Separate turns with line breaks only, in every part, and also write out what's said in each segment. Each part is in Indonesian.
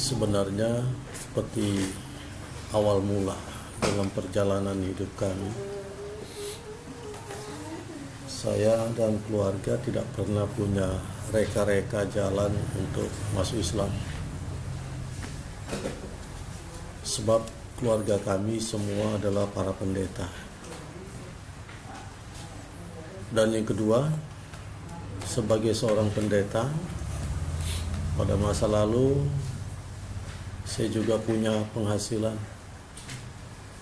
Sebenarnya seperti awal mula dalam perjalanan hidup kami, saya dan keluarga tidak pernah punya reka-reka jalan untuk masuk Islam. Sebab keluarga kami semua adalah para pendeta. Dan yang kedua, sebagai seorang pendeta, pada masa lalu saya juga punya penghasilan.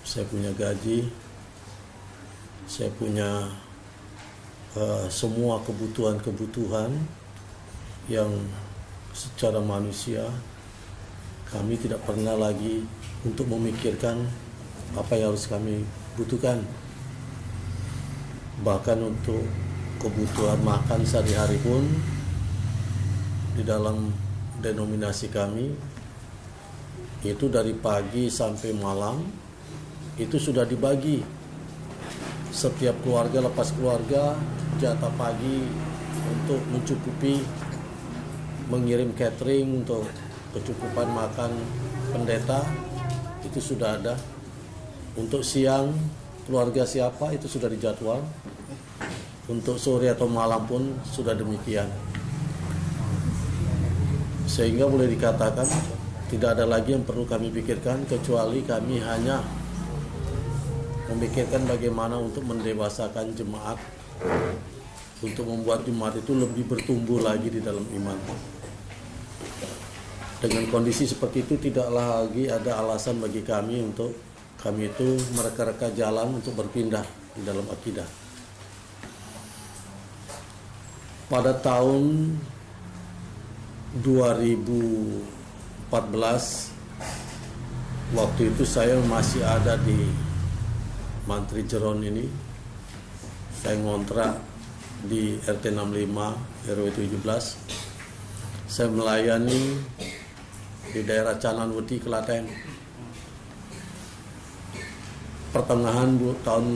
Saya punya gaji, saya punya semua kebutuhan-kebutuhan yang secara manusia kami tidak pernah lagi untuk memikirkan apa yang harus kami butuhkan. Bahkan untuk kebutuhan makan sehari-hari pun di dalam denominasi kami itu dari pagi sampai malam itu sudah dibagi. Setiap keluarga lepas keluarga jatah pagi untuk mencukupi, mengirim catering untuk kecukupan makan pendeta itu sudah ada. Untuk siang keluarga siapa itu sudah dijadwal. Untuk sore atau malam pun sudah demikian. Sehingga boleh dikatakan tidak ada lagi yang perlu kami pikirkan kecuali kami hanya memikirkan bagaimana untuk mendewasakan jemaat, untuk membuat jemaat itu lebih bertumbuh lagi di dalam iman. Dengan kondisi seperti itu tidaklah lagi ada alasan bagi kami untuk kami itu mereka-reka jalan untuk berpindah di dalam akidah. Pada tahun 2014, waktu itu saya masih ada di Mantri Jeron ini. Saya ngontrak di RT 65 RW 17. Saya melayani di daerah Cananweti, Klaten. Pertengahan tahun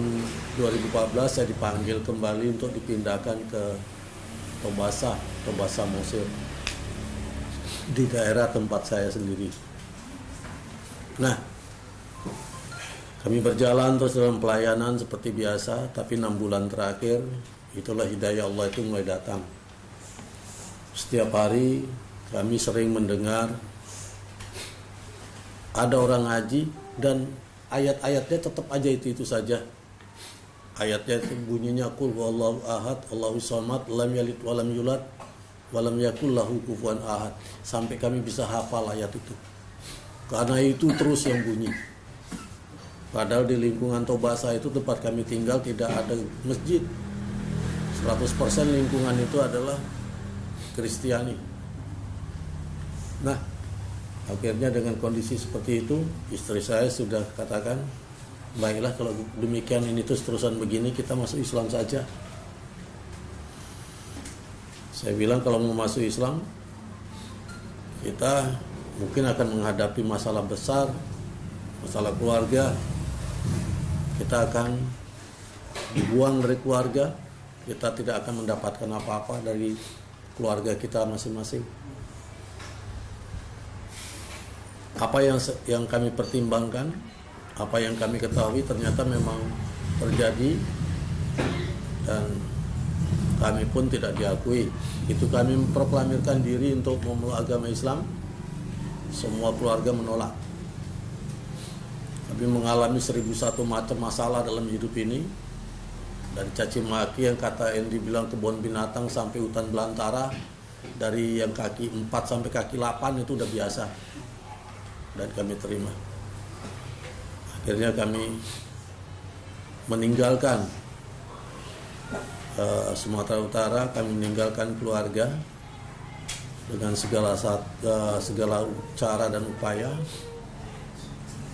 2014 saya dipanggil kembali untuk dipindahkan ke Tobasa Mosir di daerah tempat saya sendiri. Nah, kami berjalan terus dalam pelayanan seperti biasa, tapi 6 bulan terakhir itulah hidayah Allah itu mulai datang. Setiap hari kami sering mendengar ada orang ngaji dan ayat-ayatnya tetap aja itu saja. Ayatnya itu bunyinya qul huwallahu ahad, Allahus samad, lam yalid walam yulad, walam yakul lahu kufuwan ahad. Sampai kami bisa hafal ayat itu. Karena itu terus yang bunyi. Padahal di lingkungan Tobasa itu tempat kami tinggal tidak ada masjid. 100% lingkungan itu adalah Kristiani. Nah, akhirnya dengan kondisi seperti itu, istri saya sudah katakan, baiklah kalau demikian ini terus-terusan begini, kita masuk Islam saja. Saya bilang kalau mau masuk Islam, kita mungkin akan menghadapi masalah besar, masalah keluarga. Kita akan dibuang dari keluarga, kita tidak akan mendapatkan apa-apa dari keluarga kita masing-masing. Apa yang kami pertimbangkan, apa yang kami ketahui ternyata memang terjadi dan kami pun tidak diakui. Itu kami memproklamirkan diri untuk memeluk agama Islam, semua keluarga menolak. Kami mengalami 1001 macam masalah dalam hidup ini, dari caci maki yang dibilang kebun binatang sampai hutan belantara, dari yang kaki 4 sampai kaki 8 itu udah biasa. Dan kami terima. Akhirnya kami meninggalkan Sumatera Utara, kami meninggalkan keluarga dengan segala cara dan upaya,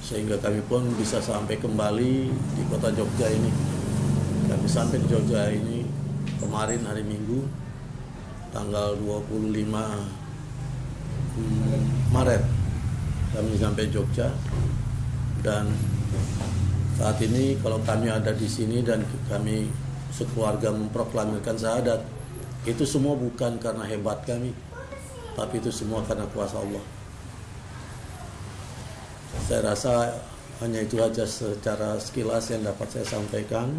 sehingga kami pun bisa sampai kembali di kota Jogja ini. Kami sampai di Jogja ini kemarin hari Minggu, tanggal 25 Maret. Kami sampai Jogja dan saat ini kalau kami ada di sini dan kami sekeluarga memproklamirkan syahadat, itu semua bukan karena hebat kami, tapi itu semua karena kuasa Allah. Saya rasa hanya itu aja secara sekilas yang dapat saya sampaikan.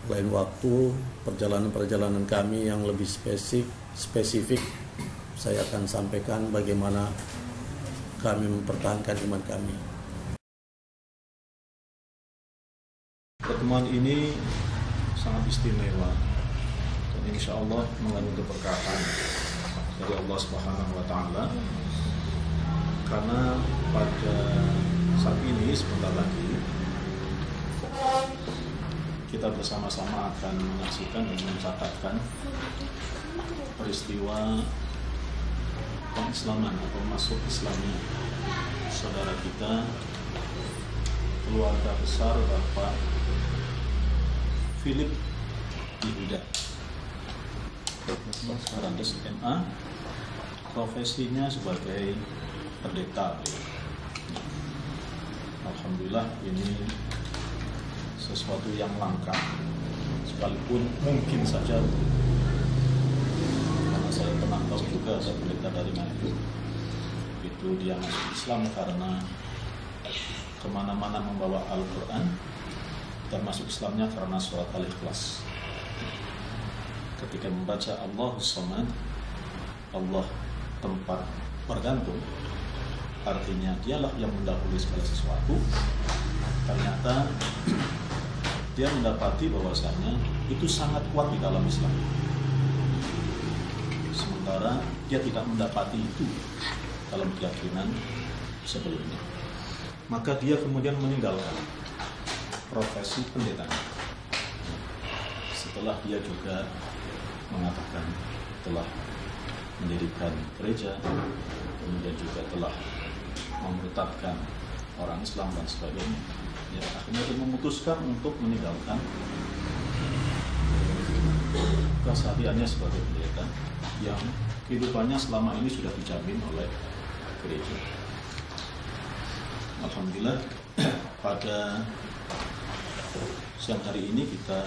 Lain waktu perjalanan-perjalanan kami yang lebih spesifik saya akan sampaikan bagaimana kami mempertahankan iman kami.
Pertemuan ini sangat istimewa dan insya Allah mengandung keberkahan dari Allah Subhanahu wa Ta'ala, karena pada saat ini sebentar lagi kita bersama-sama akan menyaksikan dan mencatatkan peristiwa pengislaman atau masuk Islamnya saudara kita, keluarga besar Bapak Philip Yehuda, sekarang SMA, profesinya sebagai pendeta. Alhamdulillah, ini sesuatu yang langka, sekalipun mungkin saja, karena saya pernah tahu juga saya pendeta dari Manado, itu dia masuk Islam karena kemana-mana membawa Al-Quran, dan masuk Islamnya karena surat Al-Ikhlas. Ketika membaca Allahus Samad, Allah tempat bergantung, artinya dialah yang mendahului segala sesuatu. Ternyata dia mendapati bahwasanya itu sangat kuat di dalam Islam, sementara dia tidak mendapati itu dalam keyakinan sebelumnya. Maka dia kemudian meninggalkan profesi pendeta setelah dia juga mengatakan telah mendirikan gereja, kemudian juga telah memurtadkan orang Islam dan sebagainya. Ya, akhirnya dia memutuskan untuk meninggalkan kesehariannya sebagai pendeta yang kehidupannya selama ini sudah dijamin oleh gereja. Alhamdulillah, pada siang hari ini kita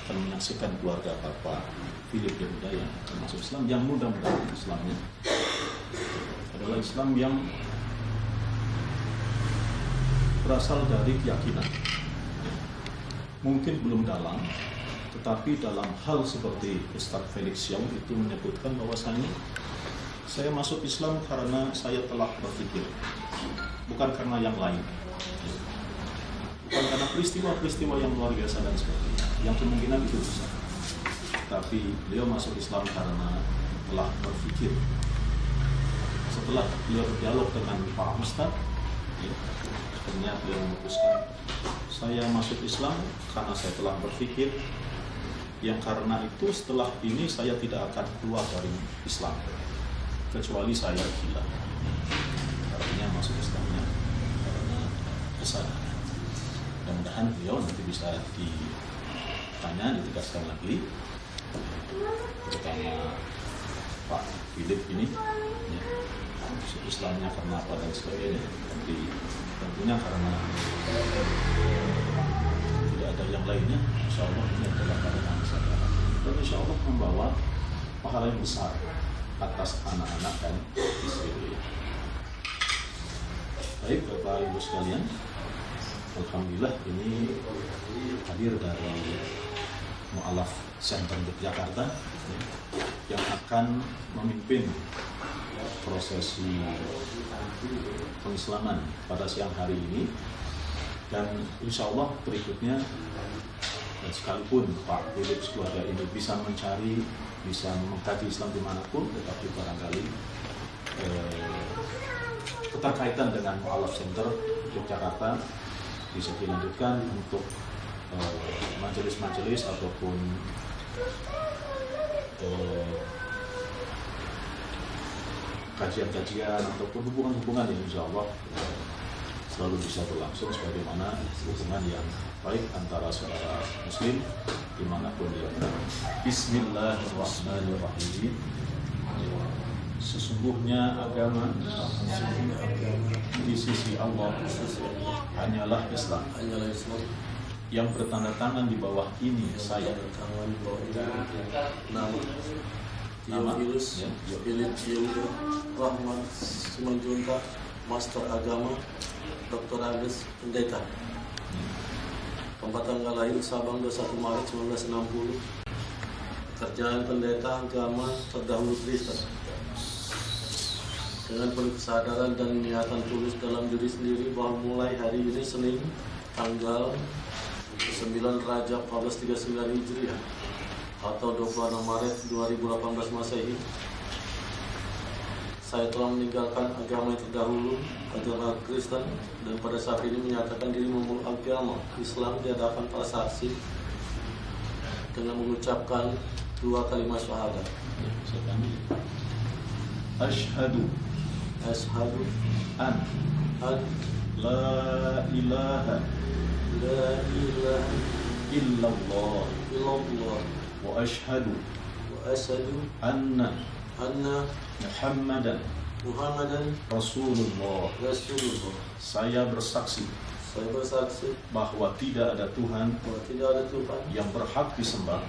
akan menyaksikan keluarga Bapak Philip Yehuda yang termasuk Islam, yang mudah-mudahan Islamnya adalah Islam yang berasal dari keyakinan. Mungkin belum dalam, tetapi dalam hal seperti Ustadz Felix Young itu menyebutkan bahwasanya saya masuk Islam karena saya telah berpikir, bukan karena yang lain, bukan karena peristiwa-peristiwa yang luar biasa dan sebagainya, yang kemungkinan itu besar. Tapi beliau masuk Islam karena telah berpikir. Setelah beliau berdialog dengan Pak Ustadz, akhirnya beliau memutuskan, saya masuk Islam karena saya telah berpikir, yang karena itu setelah ini saya tidak akan keluar dari Islam kecuali saya gila. Artinya masuk Islamnya karena kesadaran. Mudah-mudahan beliau nanti bisa ditanya, ditegaskan lagi, terutama Pak Philip ini, ya, masuk Islamnya karena apa dan sebagainya. Nanti tentunya karena tidak ada yang lainnya, insya Allah ini adalah karena kesadaran, dan insya Allah membawa pahala yang besar atas anak-anak dan istri beliau. Baik Bapak Ibu sekalian, alhamdulillah ini hadir dari Mu'alaf Center Yogyakarta yang akan memimpin prosesi pengislaman pada siang hari ini, dan insya Allah berikutnya, dan sekalipun Pak Philip keluarga ini bisa mencari, bisa mengkaji Islam dimanapun, tetapi barangkali keterkaitan dengan Mu'alaf Center Yogyakarta bisa dilanjutkan untuk majelis-majelis ataupun kajian-kajian ataupun hubungan-hubungan yang insya Allah selalu bisa berlangsung sebagaimana hubungan yang baik antara saudara muslim dimanapun dia berada. Bismillahirrahmanirrahim. Sesungguhnya agama di sisi Allah hanyalah Islam. Yang bertanda tangan di bawah ini saya. Nama
Philip Yehuda Rahman Simanjuntak, Master Agama Dr. Agus Pendeta. Tempat tanggal lahir Sabang 21 Maret 1960. Pekerjaan pendeta agama terdahulu Kristen. Dengan penuh kesadaran dan niatan tulus dalam diri sendiri bahwa mulai hari ini Senin tanggal 9 Rajab 1439 Hijriah atau 26 Maret 2018 Masehi, saya telah meninggalkan agama yang terdahulu, agama Kristen, dan pada saat ini menyatakan diri memeluk agama Islam di hadapan para saksi dengan mengucapkan 2 kalimat syahadat.
Asyhadu an la ilaha illallah wa asyhadu anna Muhammadan Rasulullah. Saya bersaksi bahwa tidak ada Tuhan yang berhak disembah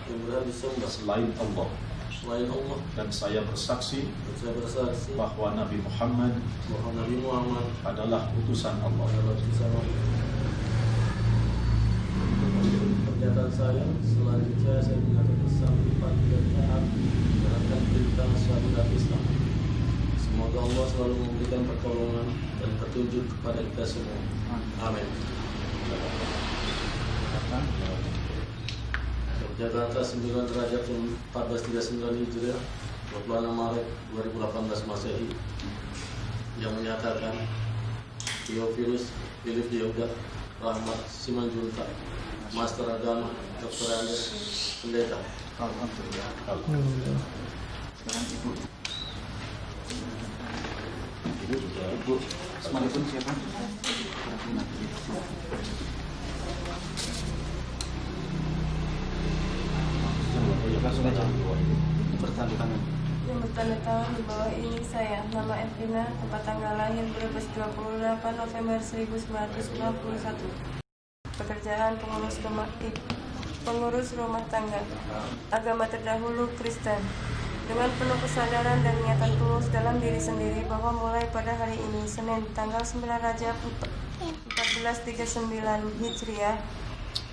selain Allah. Dan saya bersaksi bahwa Nabi Muhammad adalah utusan Allah.
Pernyataan saya selanjutnya saya menyatakan sambutan dan taat menjalankan perintah syariat Islam. Semoga Allah selalu memberikan pertolongan dan petunjuk kepada kita semua. Amin. Jakarta 9 Derajat 1439 Hijriah 26 Maret 2018 Masehi, yang menyatakan Theophilus Philip Yoga Rahmat Simanjuntak, Master Agama, Dr. Agus Pendeta.
Alhamdulillah. Sekarang Ibu.
Ibu sudah.
Ibu. Assalamualaikum siapa? Langsung aja. Bertanda tangan.
Yang bertanda tangan di bawah ini saya, nama Evina, tempat tanggal lahir Brebes 28 November 1991. Pekerjaan pengurus rumah tangga. Agama terdahulu Kristen. Dengan penuh kesadaran dan niatan tulus dalam diri sendiri bahwa mulai pada hari ini Senin tanggal 9 Rajab 1439 Hijriah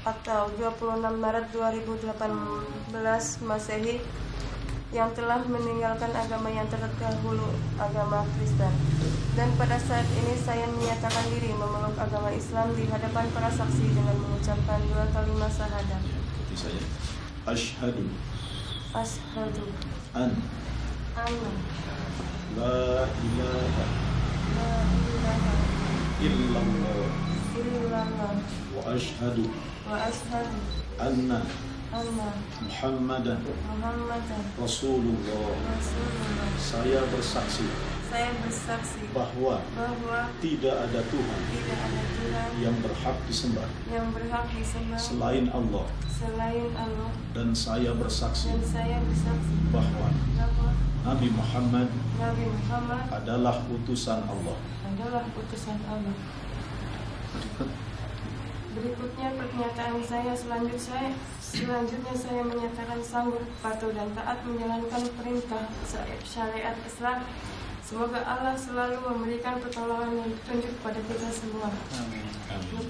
atau 26 Maret 2018 Masehi, yang telah meninggalkan agama yang terdahulu, agama Kristen. Dan pada saat ini saya menyatakan diri memeluk agama Islam di hadapan para saksi dengan mengucapkan 2 kalimat syahadat.
Saya asyhadu an la ilaha illallah wa asyhadu anna Muhammadan Rasulullah. Saya bersaksi bahwa tidak ada Tuhan yang berhak disembah selain Allah. Dan saya bersaksi bahwa Nabi Muhammad adalah utusan Allah.
Berikutnya pernyataan saya selanjutnya saya menyatakan sanggup, patuh dan taat menjalankan perintah syariat Islam. Semoga Allah selalu memberikan pertolongan dan petunjuk pada kita semua.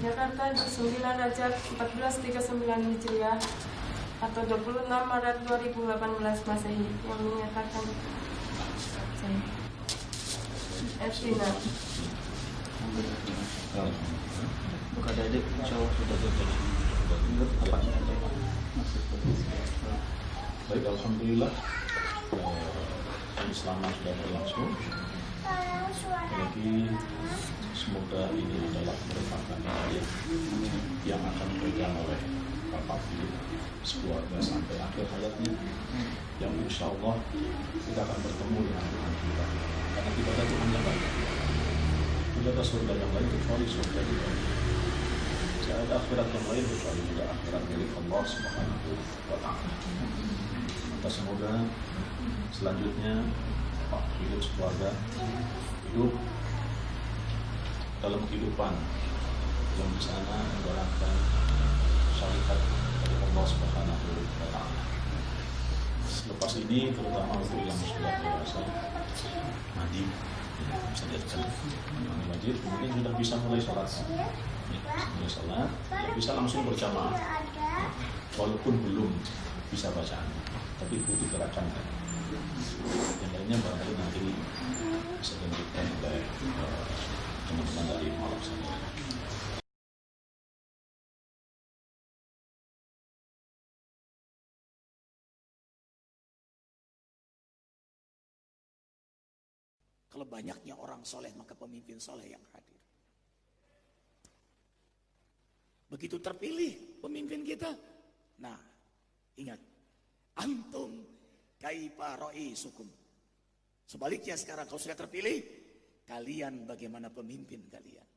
Jakarta 9 Rajab 1439 Hijriah atau 26 Maret 2018 Masehi, yang menyatakan saya Evina.
Buka adik, insya Allah sudah betul. Menurut apa saja?
Baik, alhamdulillah. Selama sudah berlangsung. Lagi semoga ini adalah merupakan ayat yang akan dipegang oleh Bapak Philip sekeluarga sampai akhir hayatnya, yang insya Allah kita akan bertemu dengan Tuhan kita, karena tidak ada Tuhan yang lain, tidak ada surga yang lain kecuali surga kita. Tidak ada akhirat yang lain kecuali juga akhirat milik Allah Subhanahu wa Ta'ala. Maka semoga selanjutnya Pak Philip keluarga hidup dalam kehidupan yang di sana menjalankan syariat dari Allah Subhanahu wa Ta'ala. Selepas ini, terutama untuk yang sudah dewasa, mandi bisa diajarkan wajib, kemudian sudah bisa mulai sholat. Mulai sholat, bisa langsung berjamaah, walaupun belum bisa bacaan, tapi butuh gerakan kan. Yang lainnya barangkali nanti bisa dilanjutkan oleh teman-teman dari malam saja.
Kalau banyaknya orang soleh, maka pemimpin soleh yang hadir. Begitu terpilih pemimpin kita, nah ingat, antum kaifa raisukum. Sebaliknya sekarang kalau sudah terpilih, kalian bagaimana pemimpin kalian.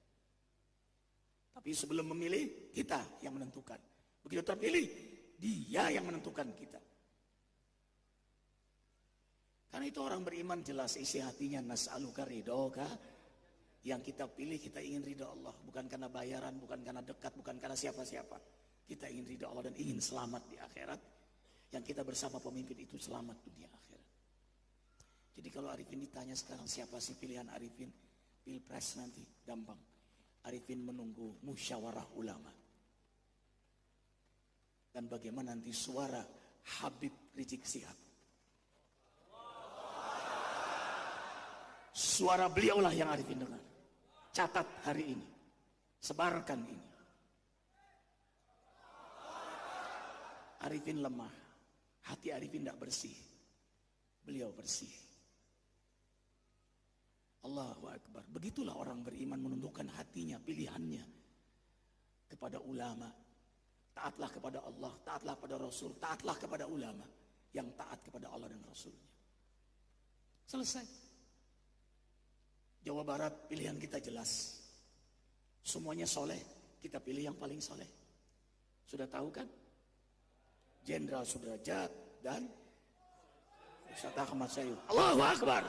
Tapi sebelum memilih, kita yang menentukan. Begitu terpilih, dia yang menentukan kita. Karena itu orang beriman jelas isi hatinya, nas'aluka ridhoka. Yang kita pilih, kita ingin ridho Allah. Bukan karena bayaran, bukan karena dekat, bukan karena siapa-siapa. Kita ingin ridho Allah dan ingin selamat di akhirat. Yang kita bersama pemimpin itu selamat dunia akhirat. Jadi kalau Arifin ditanya sekarang siapa sih pilihan Arifin? Pilpres nanti, gampang. Arifin menunggu musyawarah ulama. Dan bagaimana nanti suara Habib Rizik Syihab. Suara beliaulah yang Arifin dengar. Catat hari ini. Sebarkan ini. Arifin lemah. Hati Arifin tidak bersih. Beliau bersih. Allahu Akbar. Begitulah orang beriman menundukkan hatinya, pilihannya kepada ulama. Taatlah kepada Allah, taatlah kepada Rasul, taatlah kepada ulama yang taat kepada Allah dan Rasulnya. Selesai. Jawa Barat pilihan kita jelas. Semuanya soleh, kita pilih yang paling soleh. Sudah tahu kan? Jenderal Sudrajat dan Ustaz Ahmad Syaihu. Allahu Akbar.